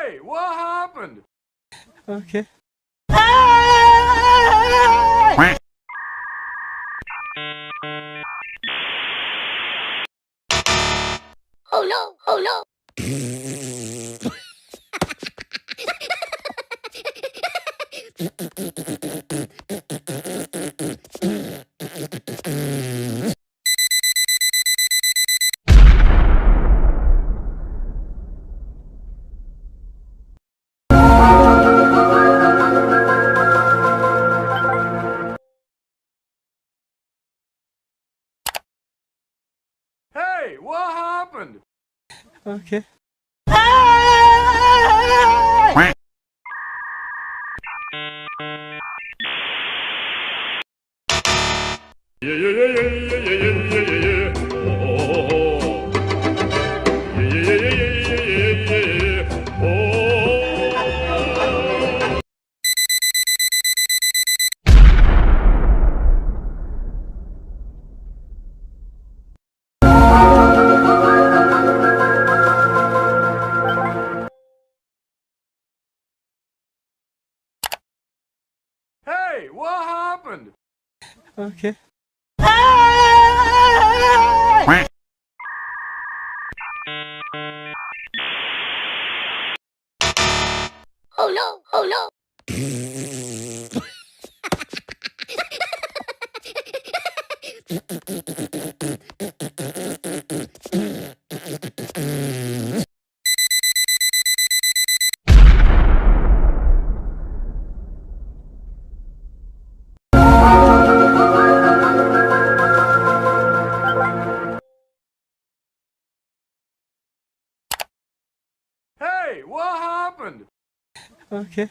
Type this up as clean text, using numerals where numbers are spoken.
Hey, what happened? Okay. Oh no! Oh no! Hey, what happened? Okay. Yeah, yeah, yeah, yeah, yeah, yeah, yeah, yeah, yeah. Oh, yeah, yeah, yeah, yeah, yeah, yeah, yeah. Oh. Hey, what happened? Okay. Oh no! Oh no! Hey, what happened? Okay.